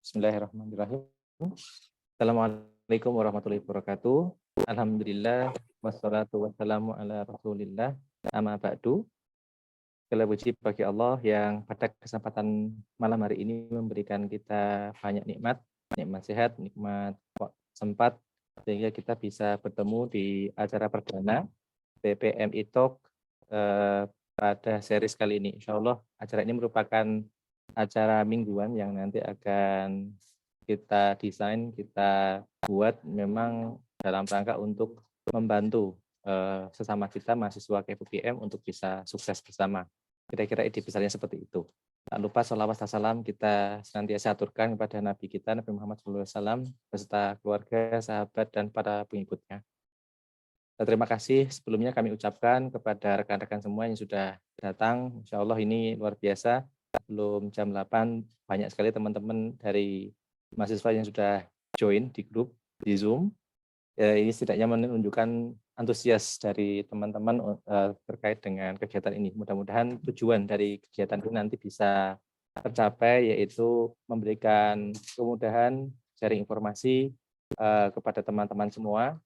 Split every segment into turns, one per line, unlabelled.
Bismillahirrahmanirrahim. Assalamualaikum warahmatullahi wabarakatuh. Alhamdulillah wassalatu wassalamu ala Rasulillah. Amma ba'du. Segala puji bagi Allah yang pada kesempatan malam hari ini memberikan kita banyak nikmat sehat, nikmat sempat sehingga kita bisa bertemu di acara perdana PPMI Talk pada series kali ini. Insya Allah acara ini merupakan acara mingguan yang nanti akan kita desain, kita buat memang dalam rangka untuk membantu sesama kita mahasiswa KFUPM untuk bisa sukses bersama. Kira-kira ide besarnya seperti itu. Tak lupa sholawat dan salam kita senantiasa aturkan kepada Nabi kita, Nabi Muhammad SAW, beserta keluarga, sahabat, dan para pengikutnya. Terima kasih sebelumnya kami ucapkan kepada rekan-rekan semua yang sudah datang. Insya Allah ini luar biasa. Belum jam 8, banyak sekali teman-teman dari mahasiswa yang sudah join di grup, di Zoom. Ini setidaknya menunjukkan antusias dari teman-teman terkait dengan kegiatan ini. Mudah-mudahan tujuan dari kegiatan ini nanti bisa tercapai, yaitu memberikan kemudahan sharing informasi kepada teman-teman semua.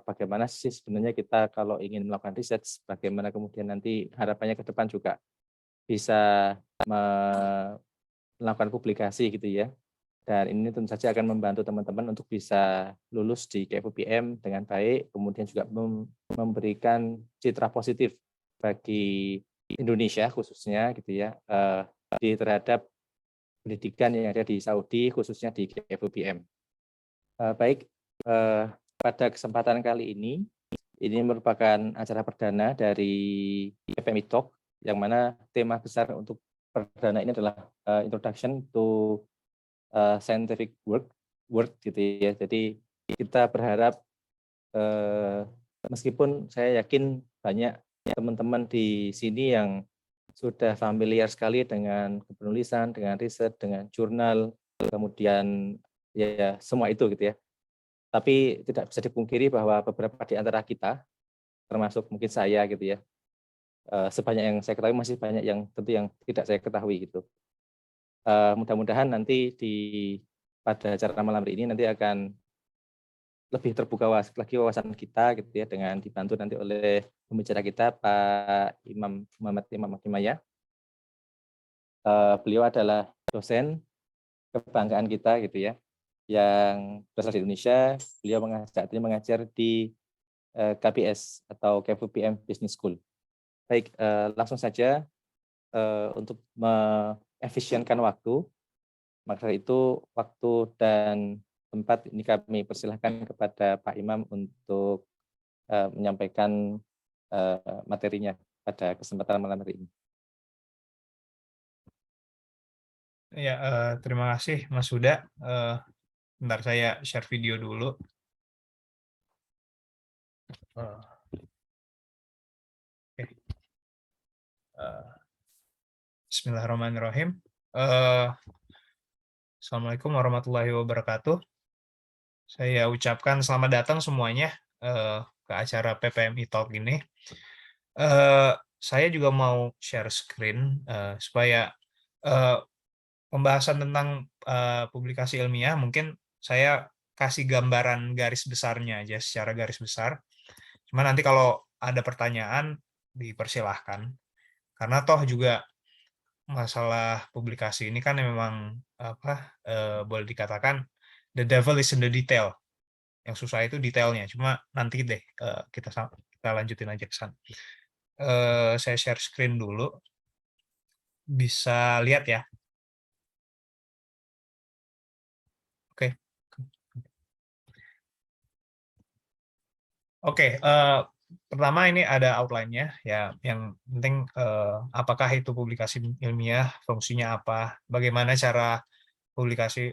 Bagaimana sih sebenarnya kita kalau ingin melakukan riset, bagaimana kemudian nanti harapannya ke depan juga bisa melakukan publikasi gitu ya. Dan ini tentu saja akan membantu teman-teman untuk bisa lulus di KFUPM dengan baik, kemudian juga memberikan citra positif bagi Indonesia khususnya gitu ya, di terhadap pendidikan yang ada di Saudi khususnya di KFUPM. Baik, pada kesempatan kali ini merupakan acara perdana dari PPMI Talk, yang mana tema besar untuk perdana ini adalah Introduction to Scientific Work gitu ya. Jadi kita berharap meskipun saya yakin banyak teman-teman di sini yang sudah familiar sekali dengan penulisan, dengan riset, dengan jurnal, kemudian ya semua itu gitu ya. Tapi tidak bisa dipungkiri bahwa beberapa di antara kita, termasuk mungkin saya gitu ya, sebanyak yang saya ketahui masih banyak yang tentu yang tidak saya ketahui gitu. Mudah-mudahan nanti pada acara malam hari ini nanti akan lebih terbuka lagi wawasan kita gitu ya, dengan dibantu nanti oleh pembicara kita Pak Imam Muhammad Imam Himaya. Beliau adalah dosen kebanggaan kita gitu ya, yang berasal di Indonesia. Beliau mengajar di KBS atau KFUPM Business School. Baik, langsung saja untuk mengefisienkan waktu, maka itu waktu dan tempat ini kami persilahkan kepada Pak Imam untuk menyampaikan materinya pada kesempatan malam hari ini.
Ya, terima kasih Mas Huda. Bentar saya share video dulu. Oke. Bismillahirrahmanirrahim. Assalamualaikum warahmatullahi wabarakatuh. Saya ucapkan selamat datang semuanya ke acara PPMI Talk ini. Saya juga mau share screen supaya pembahasan tentang publikasi ilmiah mungkin saya kasih gambaran garis besarnya aja secara garis besar. Cuma nanti kalau ada pertanyaan dipersilahkan. Karena toh juga masalah publikasi ini kan memang boleh dikatakan the devil is in the detail. Yang susah itu detailnya. Cuma nanti deh kita lanjutin aja ke sana. Saya share screen dulu. Bisa lihat ya. Oke. Oke, pertama ini ada outline-nya ya. Yang penting apakah itu publikasi ilmiah, fungsinya apa, bagaimana cara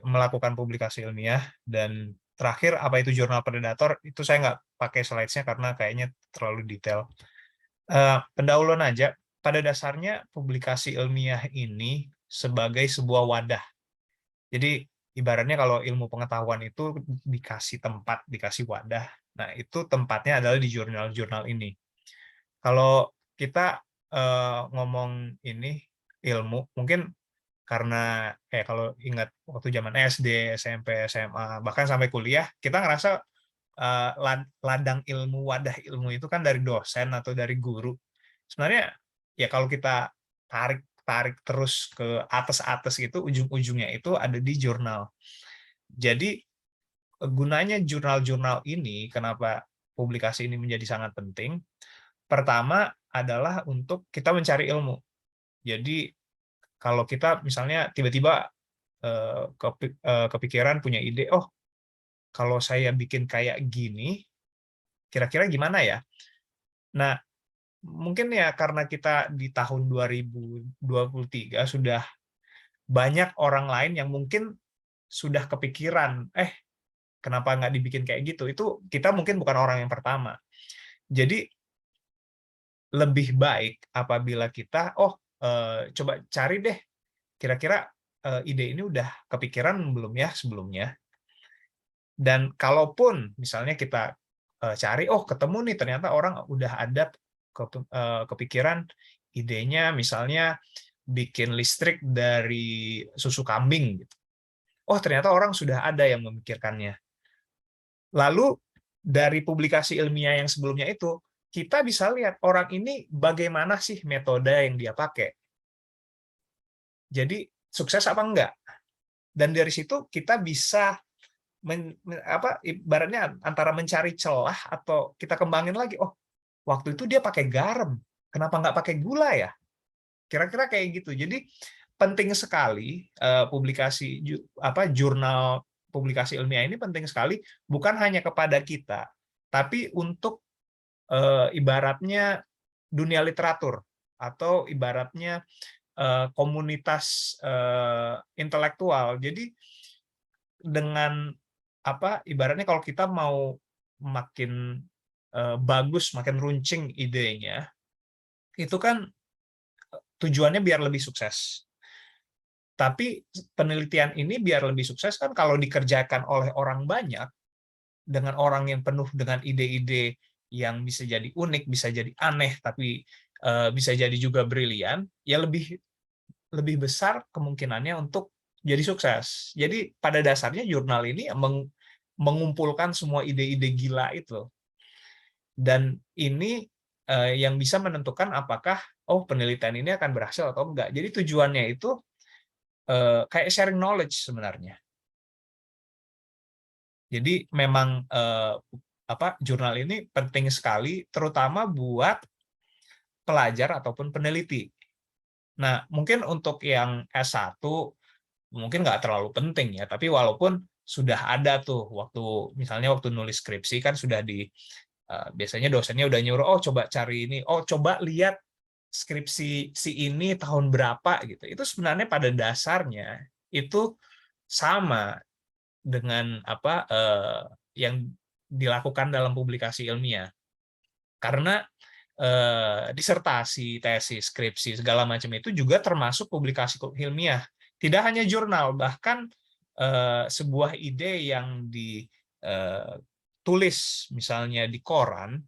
melakukan publikasi ilmiah, dan terakhir apa itu jurnal predator. Itu saya nggak pakai slides-nya karena kayaknya terlalu detail. Pendahuluan aja. Pada dasarnya publikasi ilmiah ini sebagai sebuah wadah. Jadi ibaratnya kalau ilmu pengetahuan itu dikasih tempat, dikasih wadah. Nah, itu tempatnya adalah di jurnal-jurnal ini. Kalau kita ngomong ini ilmu, mungkin Karena kayak kalau ingat waktu zaman SD, SMP, SMA, bahkan sampai kuliah, kita ngerasa ladang ilmu, wadah ilmu itu kan dari dosen atau dari guru. Sebenarnya ya kalau kita tarik tarik terus ke atas-atas itu, ujung-ujungnya itu ada di jurnal. Jadi gunanya jurnal-jurnal ini, kenapa publikasi ini menjadi sangat penting? Pertama adalah untuk kita mencari ilmu. Jadi kalau kita misalnya tiba-tiba kepikiran punya ide, oh kalau saya bikin kayak gini, kira-kira gimana ya? Nah, mungkin ya karena kita di tahun 2023 sudah banyak orang lain yang mungkin sudah kepikiran, kenapa nggak dibikin kayak gitu? Itu kita mungkin bukan orang yang pertama. Jadi lebih baik apabila kita, coba cari deh, kira-kira ide ini udah kepikiran belum ya sebelumnya? Dan kalaupun misalnya kita cari, ketemu nih ternyata orang udah ada kepikiran idenya misalnya bikin listrik dari susu kambing gitu. Oh, ternyata orang sudah ada yang memikirkannya. Lalu dari publikasi ilmiah yang sebelumnya itu, kita bisa lihat orang ini bagaimana sih metode yang dia pakai. Jadi sukses apa enggak? Dan dari situ kita bisa ibaratnya antara mencari celah atau kita kembangin lagi. Oh, waktu itu dia pakai garam, kenapa nggak pakai gula ya? Kira-kira kayak gitu. Jadi penting sekali jurnal publikasi ilmiah ini penting sekali bukan hanya kepada kita, tapi untuk ibaratnya dunia literatur atau ibaratnya komunitas intelektual. Jadi dengan ibaratnya kalau kita mau makin bagus, makin runcing idenya, itu kan tujuannya biar lebih sukses. Tapi penelitian ini biar lebih sukses kan kalau dikerjakan oleh orang banyak, dengan orang yang penuh dengan ide-ide yang bisa jadi unik, bisa jadi aneh, tapi bisa jadi juga brilian, ya lebih besar kemungkinannya untuk jadi sukses. Jadi pada dasarnya jurnal ini mengumpulkan semua ide-ide gila itu. Dan ini yang bisa menentukan apakah penelitian ini akan berhasil atau enggak. Jadi tujuannya itu kayak sharing knowledge sebenarnya. Jadi memang jurnal ini penting sekali, terutama buat pelajar ataupun peneliti. Nah, mungkin untuk yang S1 mungkin nggak terlalu penting ya, tapi walaupun sudah ada tuh misalnya waktu nulis skripsi kan sudah biasanya dosennya udah nyuruh, coba cari ini, coba lihat skripsi si ini tahun berapa gitu. Itu sebenarnya pada dasarnya itu sama dengan yang dilakukan dalam publikasi ilmiah. Karena disertasi, tesis, skripsi, segala macam itu juga termasuk publikasi ilmiah. Tidak hanya jurnal, bahkan sebuah ide yang ditulis misalnya di koran,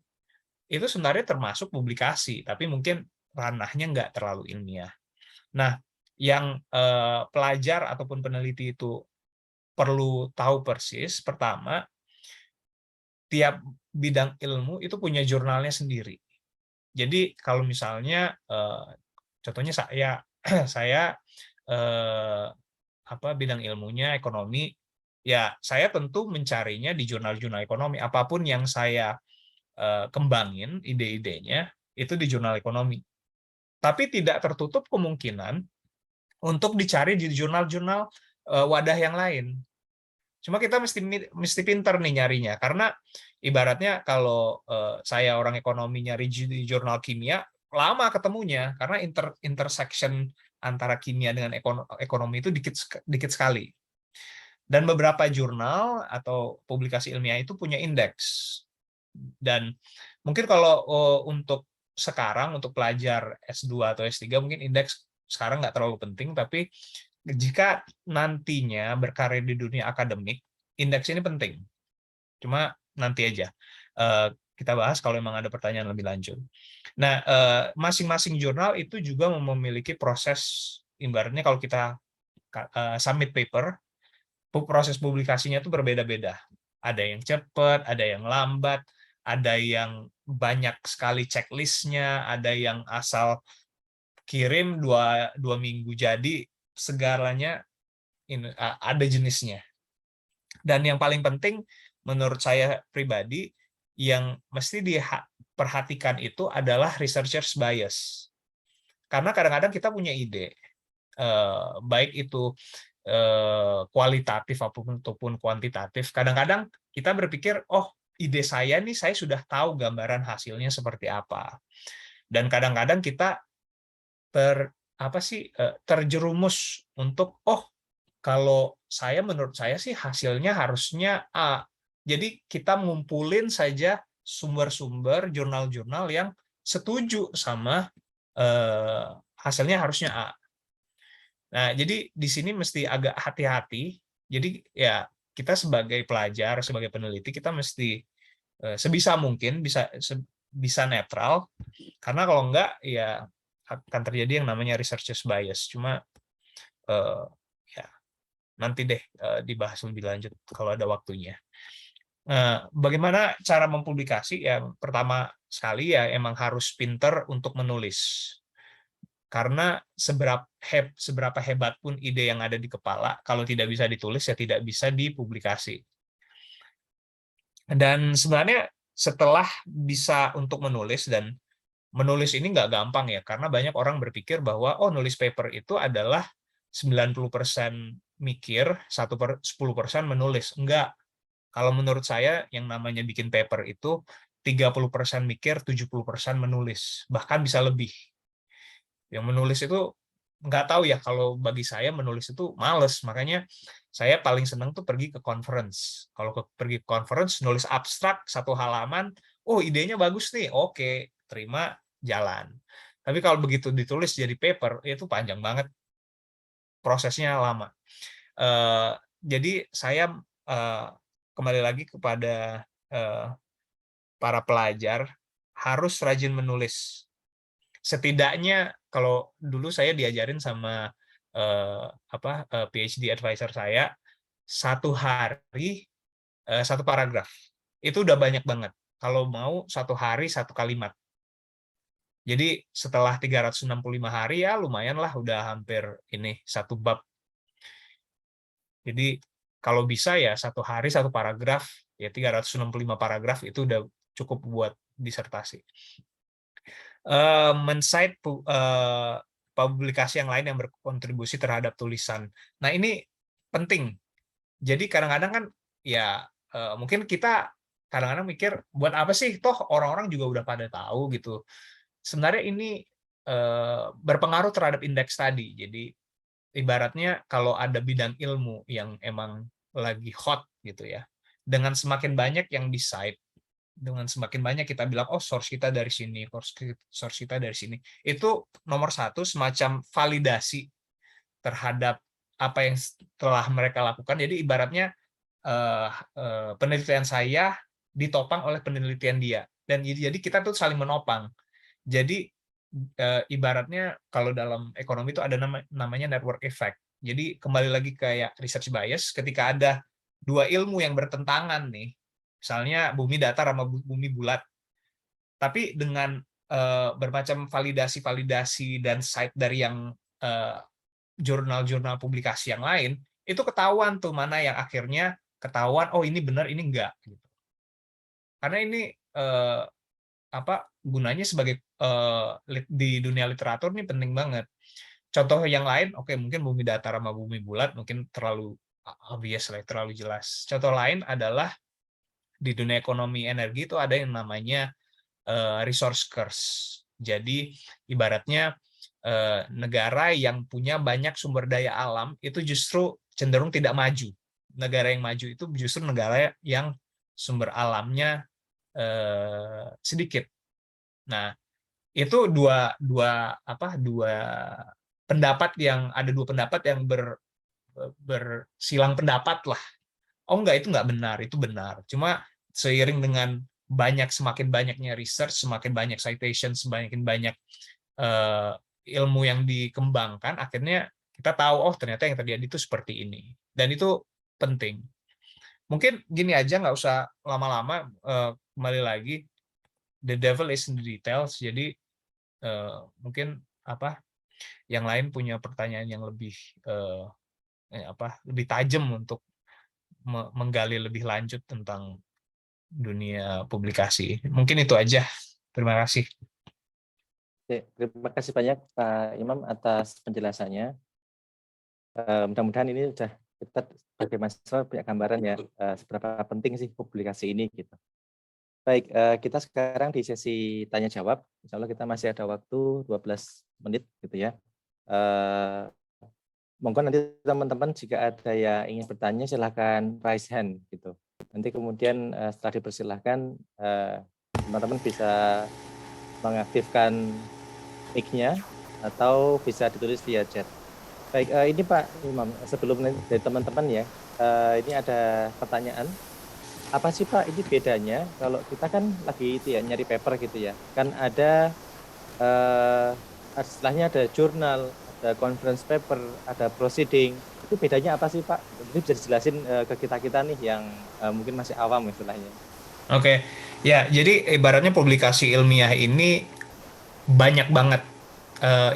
itu sebenarnya termasuk publikasi, tapi mungkin ranahnya nggak terlalu ilmiah. Nah, yang pelajar ataupun peneliti itu perlu tahu persis, pertama, tiap bidang ilmu itu punya jurnalnya sendiri. Jadi kalau misalnya contohnya saya bidang ilmunya ekonomi, ya saya tentu mencarinya di jurnal-jurnal ekonomi. Apapun yang saya kembangin ide-idenya itu di jurnal ekonomi. Tapi tidak tertutup kemungkinan untuk dicari di jurnal-jurnal wadah yang lain. Cuma kita mesti pinter nih nyarinya, karena ibaratnya kalau saya orang ekonomi nyari di jurnal kimia, lama ketemunya, karena intersection antara kimia dengan ekonomi itu dikit sekali. Dan beberapa jurnal atau publikasi ilmiah itu punya indeks. Dan mungkin kalau untuk sekarang, untuk pelajar S2 atau S3, mungkin indeks sekarang nggak terlalu penting, tapi jika nantinya berkarir di dunia akademik, indeks ini penting. Cuma nanti aja. Kita bahas kalau memang ada pertanyaan lebih lanjut. Nah, masing-masing jurnal itu juga memiliki proses, ibaratnya kalau kita submit paper, proses publikasinya itu berbeda-beda. Ada yang cepat, ada yang lambat, ada yang banyak sekali checklistnya, ada yang asal kirim dua minggu jadi, segalanya ada jenisnya. Dan yang paling penting menurut saya pribadi yang mesti diperhatikan itu adalah researcher's bias. Karena kadang-kadang kita punya ide, baik itu kualitatif ataupun kuantitatif. Kadang-kadang kita berpikir, oh ide saya nih saya sudah tahu gambaran hasilnya seperti apa. Dan kadang-kadang kita terjerumus untuk, oh kalau menurut saya sih hasilnya harusnya A. Jadi kita ngumpulin saja sumber-sumber jurnal-jurnal yang setuju sama hasilnya harusnya A. Nah, jadi di sini mesti agak hati-hati. Jadi ya kita sebagai pelajar, sebagai peneliti, kita mesti sebisa mungkin bisa netral. Karena kalau enggak ya akan terjadi yang namanya researcher's bias. Cuma ya nanti deh dibahas lebih lanjut kalau ada waktunya. Bagaimana cara mempublikasi? Ya pertama sekali ya emang harus pinter untuk menulis. Karena seberapa hebat pun ide yang ada di kepala, kalau tidak bisa ditulis ya tidak bisa dipublikasi. Dan sebenarnya setelah bisa untuk menulis, dan menulis ini nggak gampang ya, karena banyak orang berpikir bahwa oh nulis paper itu adalah 90% mikir, 10% menulis. Enggak. Kalau menurut saya yang namanya bikin paper itu 30% mikir, 70% menulis. Bahkan bisa lebih. Yang menulis itu nggak tahu ya, kalau bagi saya menulis itu males. Makanya saya paling senang tuh pergi ke conference. Kalau pergi ke conference, nulis abstrak 1 halaman, oh idenya bagus nih, oke, terima, jalan. Tapi kalau begitu ditulis jadi paper, itu panjang banget. Prosesnya lama. Jadi saya kembali lagi kepada para pelajar, harus rajin menulis. Setidaknya kalau dulu saya diajarin sama PhD advisor saya, 1 hari 1 paragraf. Itu udah banyak banget. Kalau mau 1 hari 1 kalimat. Jadi setelah 365 hari ya lumayan lah, udah hampir ini 1 bab. Jadi kalau bisa ya 1 hari 1 paragraf, ya 365 paragraf itu udah cukup buat disertasi. Men-cite publikasi yang lain yang berkontribusi terhadap tulisan. Nah, ini penting. Jadi kadang-kadang kan ya mungkin kita kadang-kadang mikir buat apa sih, toh orang-orang juga udah pada tahu gitu. Sebenarnya ini berpengaruh terhadap indeks tadi. Jadi ibaratnya kalau ada bidang ilmu yang emang lagi hot gitu ya, dengan semakin banyak yang di-cite, dengan semakin banyak kita bilang, oh source kita dari sini, source kita dari sini, itu nomor 1 semacam validasi terhadap apa yang telah mereka lakukan. Jadi ibaratnya penelitian saya ditopang oleh penelitian dia, dan jadi kita tuh saling menopang. Jadi ibaratnya kalau dalam ekonomi itu ada namanya network effect. Jadi kembali lagi kayak research bias, ketika ada 2 ilmu yang bertentangan nih, misalnya bumi datar sama bumi bulat. Tapi dengan bermacam validasi dan site dari yang jurnal-jurnal publikasi yang lain, itu ketahuan tuh mana yang akhirnya ketahuan, oh ini benar, ini enggak. Gitu. Karena ini gunanya sebagai di dunia literatur ini penting banget. Contoh yang lain, oke, mungkin bumi datar sama bumi bulat mungkin terlalu obvious lah, terlalu jelas. Contoh lain adalah di dunia ekonomi energi itu ada yang namanya resource curse. Jadi ibaratnya negara yang punya banyak sumber daya alam itu justru cenderung tidak maju. Negara yang maju itu justru negara yang sumber alamnya sedikit. Nah, itu dua pendapat yang bersilang pendapat lah. Oh enggak, itu enggak benar, itu benar. Cuma seiring dengan semakin banyaknya research, semakin banyak citation, semakin banyak ilmu yang dikembangkan, akhirnya kita tahu oh ternyata yang terjadi itu seperti ini, dan itu penting. Mungkin gini aja, nggak usah lama-lama, kembali lagi, the devil is in the details. Jadi mungkin yang lain punya pertanyaan yang lebih lebih tajam untuk menggali lebih lanjut tentang dunia publikasi. Mungkin itu aja. Terima kasih.
Oke, terima kasih banyak Pak Imam atas penjelasannya. Mudah-mudahan ini sudah kita sebagai mahasiswa punya gambaran ya seberapa penting sih publikasi ini gitu. Baik, kita sekarang di sesi tanya jawab. Insya Allah kita masih ada waktu 12 menit gitu ya. Monggo nanti teman-teman jika ada yang ingin bertanya silahkan raise hand gitu. Nanti kemudian setelah dipersilahkan teman-teman bisa mengaktifkan mic-nya atau bisa ditulis via chat. Baik, ini Pak Imam, sebelum dari teman-teman ya, ini ada pertanyaan. Apa sih Pak ini bedanya kalau kita kan lagi itu ya nyari paper gitu ya, kan ada setelahnya ada jurnal, ada conference paper, ada proceeding. Itu bedanya apa sih Pak? Jadi bisa dijelasin ke kita nih yang mungkin masih awam istilahnya.
Oke, ya jadi ibaratnya publikasi ilmiah ini banyak banget,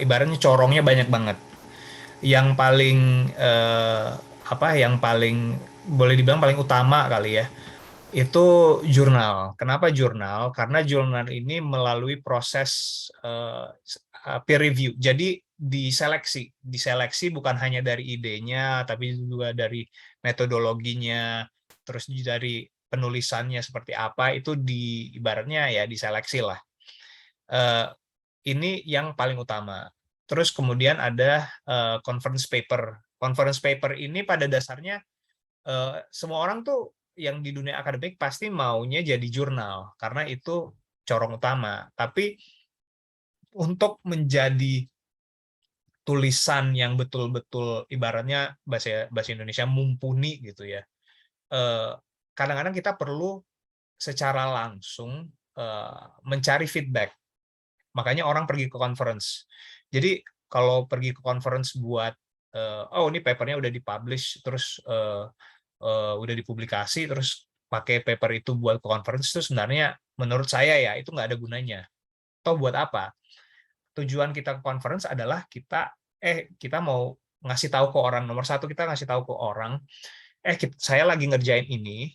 ibaratnya corongnya banyak banget. Yang paling yang paling boleh dibilang paling utama kali ya, itu jurnal. Kenapa jurnal? Karena jurnal ini melalui proses peer review. Jadi diseleksi bukan hanya dari idenya, tapi juga dari metodologinya, terus dari penulisannya seperti apa, itu ibaratnya ya diseleksi lah. Ini yang paling utama. Terus kemudian ada conference paper. Conference paper ini pada dasarnya semua orang tuh yang di dunia akademik pasti maunya jadi jurnal karena itu corong utama. Tapi untuk menjadi tulisan yang betul-betul ibaratnya bahasa Indonesia mumpuni gitu ya, kadang-kadang kita perlu secara langsung mencari feedback. Makanya orang pergi ke conference. Jadi kalau pergi ke conference buat oh ini papernya udah dipublish, terus udah dipublikasi, terus pakai paper itu buat ke conference, itu sebenarnya menurut saya ya itu nggak ada gunanya. Toh buat apa? Tujuan kita ke conference adalah kita mau ngasih tahu ke orang, nomor satu kita ngasih tahu ke orang, saya lagi ngerjain ini,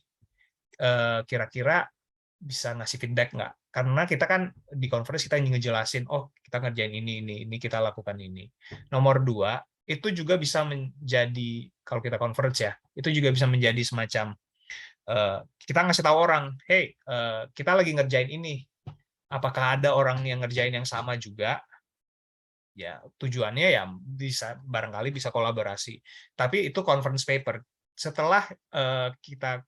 kira-kira bisa ngasih feedback nggak? Karena kita kan di conference kita ngejelasin, oh kita ngerjain ini kita lakukan ini. Nomor dua, itu juga bisa menjadi, kalau kita conference ya, itu juga bisa menjadi semacam, kita ngasih tahu orang, hey, kita lagi ngerjain ini, apakah ada orang yang ngerjain yang sama juga? Ya tujuannya ya barangkali bisa kolaborasi. Tapi itu conference paper. Setelah kita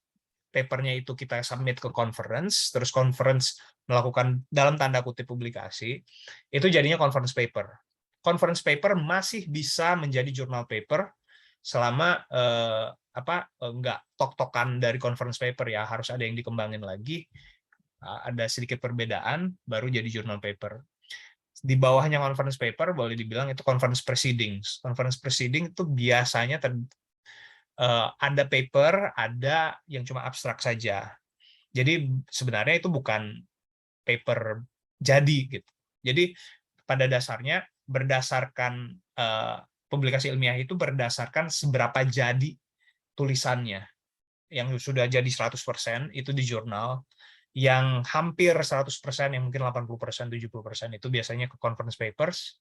papernya itu kita submit ke conference, terus conference melakukan dalam tanda kutip publikasi, itu jadinya conference paper. Conference paper masih bisa menjadi journal paper selama nggak tok-tokan dari conference paper ya, harus ada yang dikembangin lagi, ada sedikit perbedaan, baru jadi journal paper. Di bawahnya conference paper boleh dibilang itu conference proceedings. Conference proceeding itu biasanya ada paper, ada yang cuma abstrak saja. Jadi sebenarnya itu bukan paper jadi gitu. Jadi pada dasarnya berdasarkan publikasi ilmiah itu berdasarkan seberapa jadi tulisannya. Yang sudah jadi 100% itu di jurnal, yang hampir 100%, yang mungkin 80%, 70% itu biasanya ke conference papers.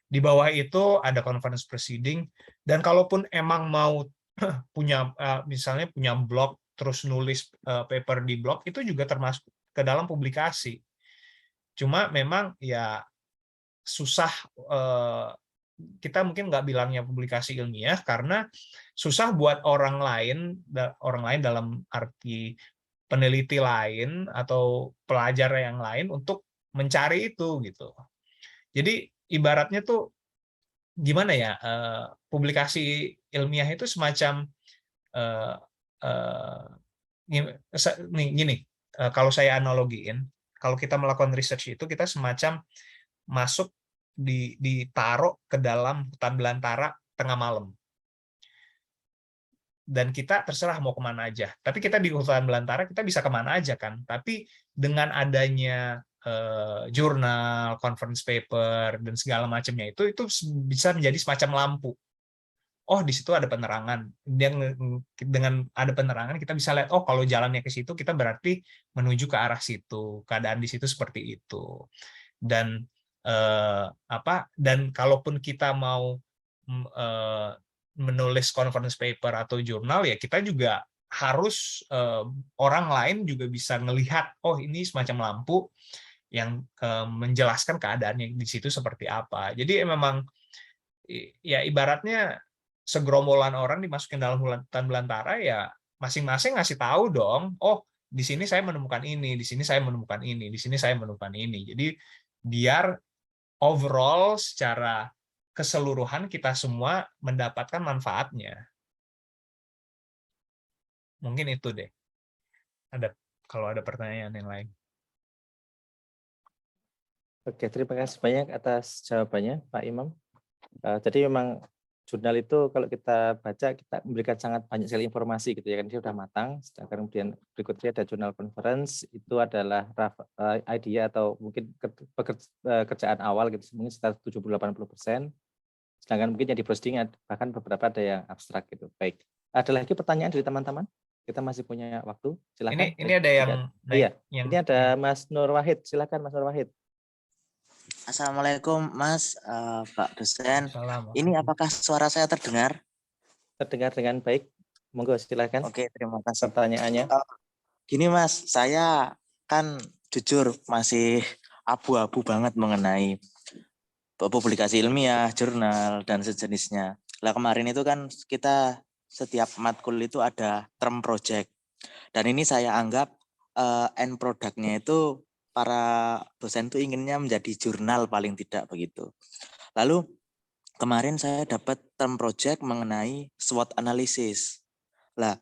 Di bawah itu ada conference proceeding, dan kalaupun emang mau punya misalnya punya blog terus nulis paper di blog, itu juga termasuk ke dalam publikasi. Cuma memang ya susah, kita mungkin nggak bilangnya publikasi ilmiah karena susah buat orang lain dalam arti peneliti lain atau pelajar yang lain untuk mencari itu gitu. Jadi ibaratnya tuh gimana ya, publikasi ilmiah itu semacam gini, kalau saya analogiin, kalau kita melakukan research itu kita semacam masuk ditaruh ke dalam hutan belantara tengah malam. Dan kita terserah mau kemana aja. Tapi kita di hutan belantara kita bisa kemana aja kan. Tapi dengan adanya jurnal, conference paper dan segala macamnya itu bisa menjadi semacam lampu. Oh, di situ ada penerangan. Dengan ada penerangan kita bisa lihat, oh kalau jalannya ke situ kita berarti menuju ke arah situ. Keadaan di situ seperti itu. Dan dan kalaupun kita mau menulis conference paper atau jurnal, ya kita juga harus orang lain juga bisa melihat, oh ini semacam lampu yang menjelaskan keadaannya di situ seperti apa. Jadi memang ya ibaratnya segerombolan orang dimasukin dalam hutan belantara, ya masing-masing ngasih tahu dong, oh di sini saya menemukan ini, di sini saya menemukan ini, di sini saya menemukan ini. Jadi biar overall secara keseluruhan kita semua mendapatkan manfaatnya. Mungkin itu deh. Kalau ada pertanyaan yang lain.
Oke, terima kasih banyak atas jawabannya, Pak Imam. Jadi memang jurnal itu kalau kita baca, kita memberikan sangat banyak sekali informasi gitu ya kan, dia sudah matang. Sedangkan kemudian berikutnya ada jurnal conference, itu adalah idea atau mungkin kerjaan awal gitu, mungkin sekitar 70-80%. Sedangkan mungkin yang di browsing bahkan beberapa ada yang abstrak gitu. Baik, ada lagi pertanyaan dari teman-teman? Kita masih punya waktu, silakan.
Ini ada yang
iya, ini ada Mas Nur Wahid, silakan Mas Nur Wahid.
Assalamualaikum Mas, Pak dosen. Ini apakah suara saya terdengar?
Terdengar dengan baik. Monggo silakan.
Oke, terima kasih.
Pertanyaannya.
Gini Mas, saya kan jujur masih abu-abu banget mengenai publikasi ilmiah, jurnal, dan sejenisnya. Lah kemarin itu kan kita setiap matkul itu ada term project. Dan ini saya anggap end product-nya itu para dosen itu inginnya menjadi jurnal paling tidak begitu. Lalu kemarin saya dapat term project mengenai SWOT analysis. Lah,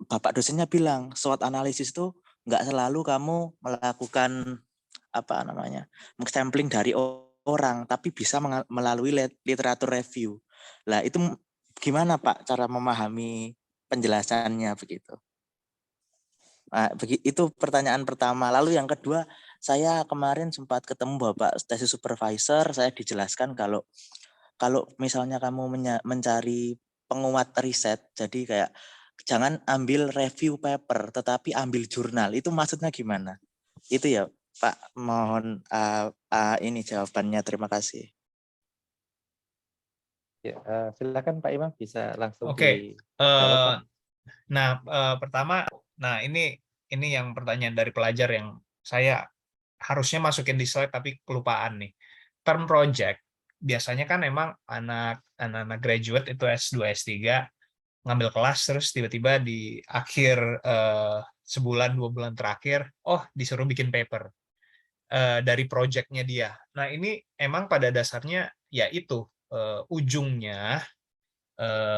Bapak dosennya bilang SWOT analysis itu nggak selalu kamu melakukan sampling dari orang, tapi bisa melalui literatur review. Lah itu gimana Pak cara memahami penjelasannya begitu? Nah, itu pertanyaan pertama. Lalu yang kedua, saya kemarin sempat ketemu Bapak tesis supervisor, saya dijelaskan kalau misalnya kamu mencari penguat riset, jadi kayak jangan ambil review paper, tetapi ambil jurnal. Itu maksudnya gimana? Itu ya Pak, mohon ini jawabannya, terima kasih.
Ya, silakan Pak Imam bisa langsung
Oke.
dijawab.
Nah, pertama, ini yang pertanyaan dari pelajar yang saya harusnya masukin di slide tapi kelupaan nih. Term project biasanya kan emang anak-anak graduate itu S2, S3 ngambil kelas, terus tiba-tiba di akhir sebulan 2 bulan terakhir, disuruh bikin paper dari projectnya dia. Nah ini emang pada dasarnya ya itu ujungnya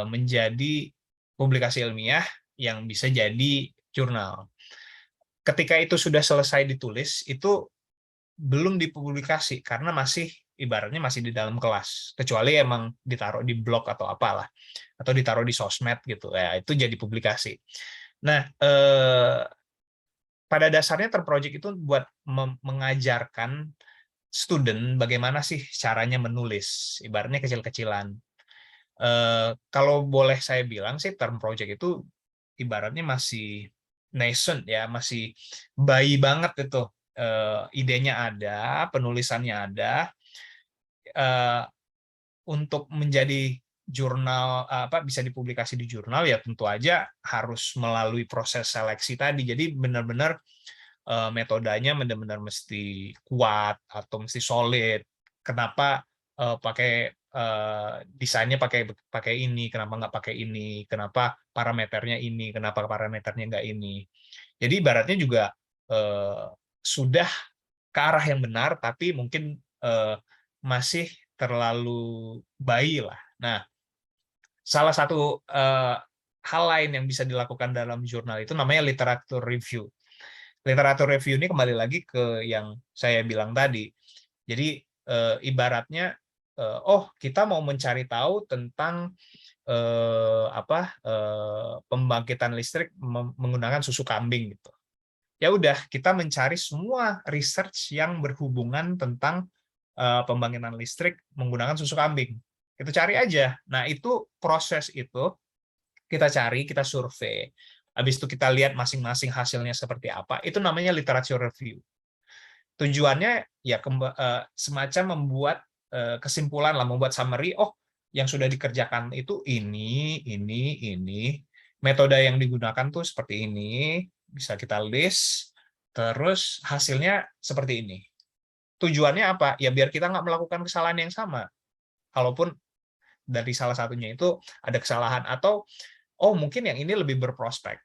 menjadi publikasi ilmiah yang bisa jadi jurnal. Ketika itu sudah selesai ditulis, itu belum dipublikasi karena ibaratnya masih di dalam kelas, kecuali emang ditaruh di blog atau apalah, atau ditaruh di sosmed gitu ya, itu jadi publikasi. Nah, pada dasarnya term project itu buat mengajarkan student bagaimana sih caranya menulis, ibaratnya kecil-kecilan. Kalau boleh saya bilang sih term project itu ibaratnya masih nascent ya, masih bayi banget itu. Idenya ada, penulisannya ada. Untuk menjadi jurnal bisa dipublikasi di jurnal ya tentu aja harus melalui proses seleksi tadi. Jadi benar-benar metodenya benar-benar mesti kuat atau mesti solid. Kenapa pakai desainnya pakai ini, kenapa nggak pakai ini, kenapa parameternya ini, kenapa parameternya nggak ini. Jadi ibaratnya juga sudah ke arah yang benar, tapi mungkin masih terlalu bayi lah. Nah, salah satu hal lain yang bisa dilakukan dalam jurnal itu namanya literatur review. Literatur review ini kembali lagi ke yang saya bilang tadi. Jadi ibaratnya oh kita mau mencari tahu tentang pembangkitan listrik menggunakan susu kambing gitu. Ya udah, kita mencari semua research yang berhubungan tentang pembangkitan listrik menggunakan susu kambing. Kita cari aja. Nah, itu proses itu kita cari, kita survei. Habis itu kita lihat masing-masing hasilnya seperti apa. Itu namanya literature review. Tujuannya ya semacam membuat kesimpulan lah, membuat summary. Oh, yang sudah dikerjakan itu ini. Metode yang digunakan tuh seperti ini, bisa kita list. Terus hasilnya seperti ini. Tujuannya apa? Ya biar kita nggak melakukan kesalahan yang sama. Kalaupun dari salah satunya itu ada kesalahan, atau oh mungkin yang ini lebih berprospek,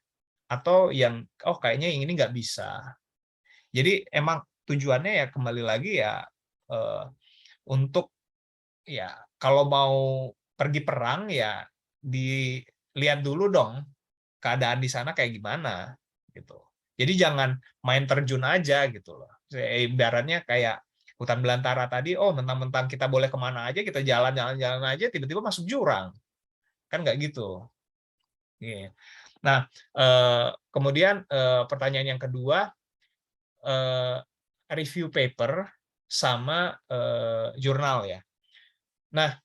atau yang oh kayaknya yang ini nggak bisa. Jadi emang tujuannya ya kembali lagi ya untuk ya kalau mau pergi perang ya dilihat dulu dong keadaan di sana kayak gimana gitu. Jadi jangan main terjun aja gitu loh. Ibaratnya kayak hutan belantara tadi, oh mentang-mentang kita boleh kemana aja, kita jalan-jalan aja, tiba-tiba masuk jurang. Kan nggak gitu. Yeah. Nah, kemudian pertanyaan yang kedua, review paper sama jurnal ya. Nah,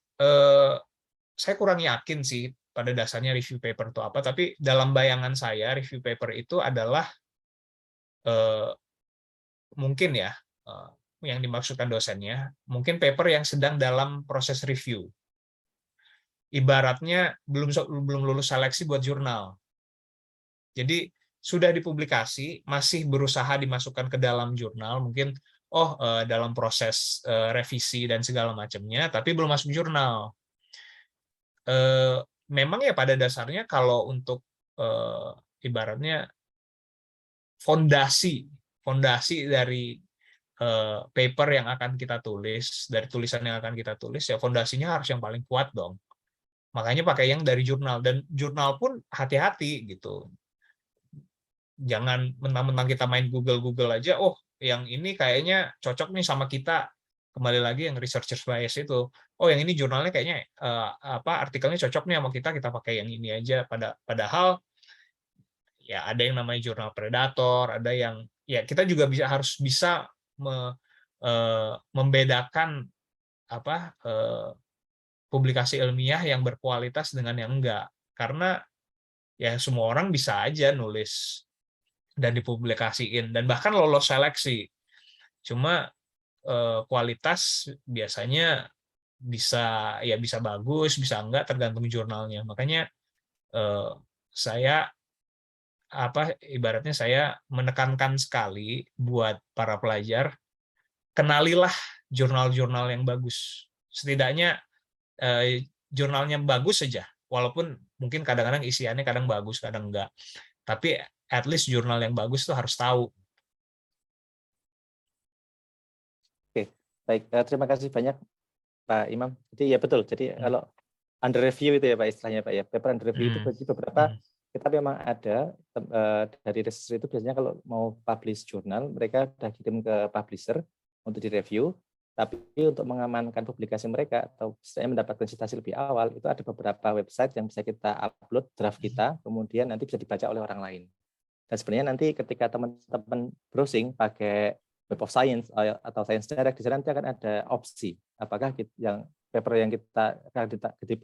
saya kurang yakin sih pada dasarnya review paper itu apa, tapi dalam bayangan saya review paper itu adalah mungkin ya yang dimaksudkan dosennya, mungkin paper yang sedang dalam proses review. Ibaratnya belum lulus seleksi buat jurnal. Jadi sudah dipublikasi, masih berusaha dimasukkan ke dalam jurnal, mungkin dalam proses revisi dan segala macamnya, tapi belum masuk jurnal. Memang ya pada dasarnya kalau untuk ibaratnya fondasi dari paper yang akan kita tulis, dari tulisan yang akan kita tulis, ya fondasinya harus yang paling kuat dong. Makanya pakai yang dari jurnal, dan jurnal pun hati-hati gitu. Jangan mentang-mentang kita main Google aja, oh yang ini kayaknya cocok nih sama kita. Kembali lagi yang researcher's bias itu. Oh yang ini jurnalnya kayaknya artikelnya cocok nih sama kita pakai yang ini aja. Padahal ya ada yang namanya jurnal predator, ada yang ya kita juga harus bisa membedakan publikasi ilmiah yang berkualitas dengan yang enggak. Karena ya semua orang bisa aja nulis dan dipublikasiin dan bahkan lolos seleksi. Cuma kualitas biasanya bisa bagus, bisa enggak, tergantung jurnalnya. Makanya saya ibaratnya saya menekankan sekali buat para pelajar, kenalilah jurnal-jurnal yang bagus. Setidaknya jurnalnya bagus saja, walaupun mungkin kadang-kadang isiannya kadang bagus, kadang enggak. Tapi at least jurnal yang bagus tuh harus tahu.
Oke, baik. Terima kasih banyak Pak Imam. Jadi ya betul. Jadi kalau under review itu ya Pak istilahnya Pak ya. Paper under review itu berarti beberapa kita memang ada dari research itu biasanya kalau mau publish jurnal mereka sudah kirim ke publisher untuk direview. Tapi untuk mengamankan publikasi mereka atau saya mendapatkan citasi lebih awal, itu ada beberapa website yang bisa kita upload draft kita, kemudian nanti bisa dibaca oleh orang lain. Dan sebenarnya nanti ketika teman-teman browsing pakai Web of Science atau Science Direct, di sana nanti akan ada opsi. Apakah yang paper yang kita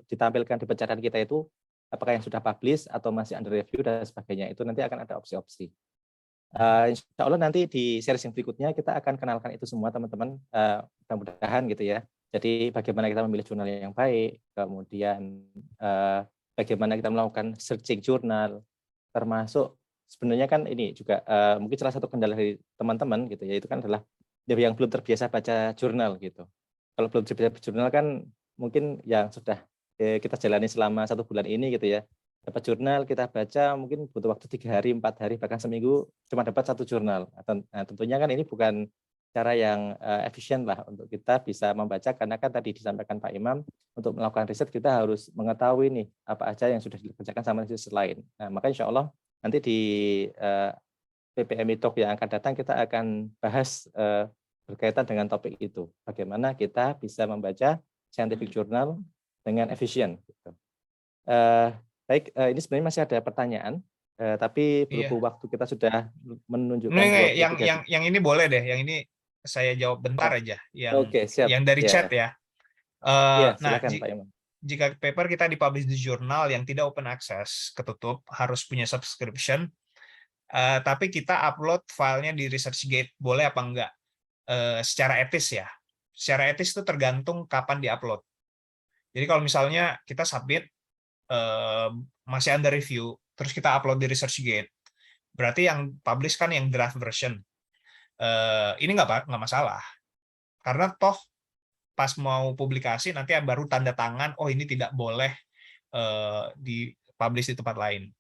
ditampilkan di pencarian kita itu, apakah yang sudah publish atau masih under review dan sebagainya. Itu nanti akan ada opsi-opsi. Insya Allah nanti di series yang berikutnya kita akan kenalkan itu semua teman-teman, mudah-mudahan gitu ya. Jadi bagaimana kita memilih jurnal yang baik, kemudian bagaimana kita melakukan searching jurnal, termasuk sebenarnya kan ini juga mungkin salah satu kendala dari teman-teman gitu ya, itu kan adalah dari yang belum terbiasa baca jurnal gitu. Kalau belum terbiasa baca jurnal kan mungkin yang sudah kita jalani selama 1 bulan ini gitu ya, dapat jurnal kita baca mungkin butuh waktu 3 hari, 4 hari, bahkan seminggu cuma dapat 1 jurnal. Nah, tentunya kan ini bukan cara yang efisien lah untuk kita bisa membaca, karena kan tadi disampaikan Pak Imam, untuk melakukan riset kita harus mengetahui nih apa aja yang sudah dikerjakan sama riset lain. Nah, maka insya Allah nanti di PPMI Talk yang akan datang kita akan bahas berkaitan dengan topik itu. Bagaimana kita bisa membaca scientific journal dengan efisien. Gitu. Baik, ini sebenarnya masih ada pertanyaan, tapi berhubung waktu kita sudah menunjukkan
yang ini boleh deh, yang ini saya jawab bentar aja,
siap.
yang dari chat ya.
Silakan Pak Imam.
Jika paper kita dipublish di jurnal yang tidak open access, ketutup, harus punya subscription, tapi kita upload filenya di ResearchGate, boleh apa enggak? Secara etis ya. Secara etis itu tergantung kapan diupload. Jadi kalau misalnya kita submit, masih under review, terus kita upload di ResearchGate, berarti yang publish kan yang draft version. Ini nggak masalah. Karena toh pas mau publikasi nanti baru tanda tangan, oh ini tidak boleh dipublish di tempat lain.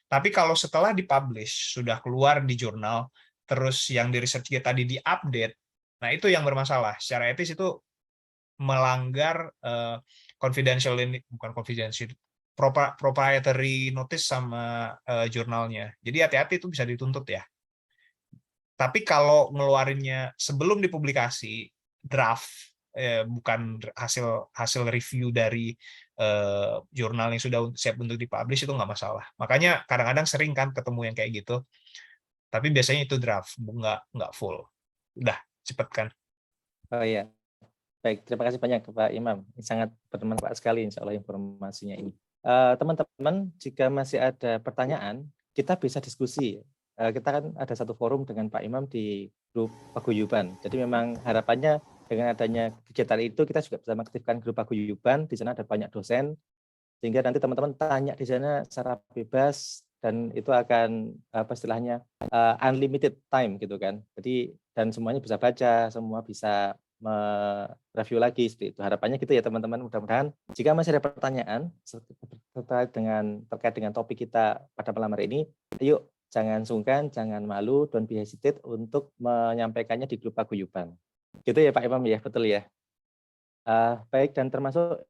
Tapi kalau setelah dipublish, sudah keluar di jurnal, terus yang di ResearchGate tadi diupdate, nah itu yang bermasalah. Secara etis itu melanggar proprietary notice sama jurnalnya. Jadi hati-hati itu bisa dituntut ya. Tapi kalau ngeluarinnya sebelum dipublikasi, draft, bukan hasil review dari jurnal yang sudah siap untuk dipublish, itu nggak masalah. Makanya kadang-kadang sering kan ketemu yang kayak gitu. Tapi biasanya itu draft, nggak full. Udah, cepet kan.
Oh iya. Baik, terima kasih banyak Pak Imam. Ini sangat bermanfaat sekali insya Allah informasinya ini. Teman-teman, jika masih ada pertanyaan, kita bisa diskusi. Kita kan ada satu forum dengan Pak Imam di grup paguyuban. Jadi memang harapannya dengan adanya kegiatan itu kita juga bisa mengaktifkan grup paguyuban. Di sana ada banyak dosen, sehingga nanti teman-teman tanya di sana secara bebas dan itu akan istilahnya unlimited time gitu kan. Jadi dan semuanya bisa baca, semua bisa mereview lagi seperti itu. Harapannya gitu ya teman-teman. Mudah-mudahan jika masih ada pertanyaan terkait dengan topik kita pada malam hari ini, yuk jangan sungkan, jangan malu, don't be hesitate untuk menyampaikannya di grup paguyuban. Gitu ya Pak Imam ya, betul ya. Baik, dan termasuk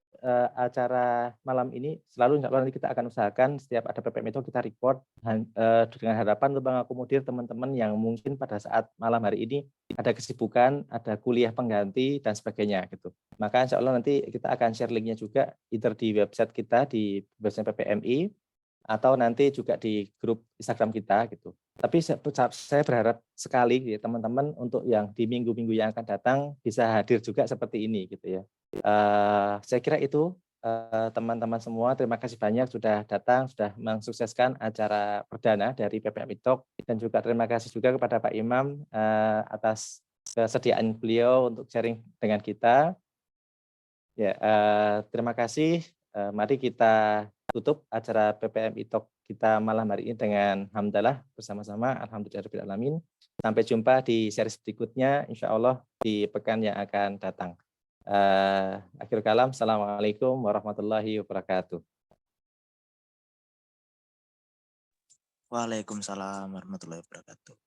acara malam ini selalu insya Allah nanti kita akan usahakan setiap ada PPM itu kita report dengan harapan untuk mengakomodir teman-teman yang mungkin pada saat malam hari ini ada kesibukan, ada kuliah pengganti dan sebagainya gitu. Maka insya Allah nanti kita akan share linknya juga either di website kita, di website PPMI, atau nanti juga di grup Instagram kita gitu. Tapi saya berharap sekali ya, teman-teman untuk yang di minggu-minggu yang akan datang bisa hadir juga seperti ini gitu ya. Saya kira itu teman-teman semua, terima kasih banyak sudah datang, sudah mensukseskan acara perdana dari PPMI Talk, dan juga terima kasih juga kepada Pak Imam atas kesediaan beliau untuk sharing dengan kita. Ya, terima kasih. Mari kita tutup acara PPMI Talk kita malam hari ini dengan hamdalah bersama-sama. Alhamdulillahirabbil alamin. Sampai jumpa di series berikutnya insya Allah di pekan yang akan datang. Akhir kalam, assalamualaikum warahmatullahi wabarakatuh.
Waalaikumsalam warahmatullahi wabarakatuh.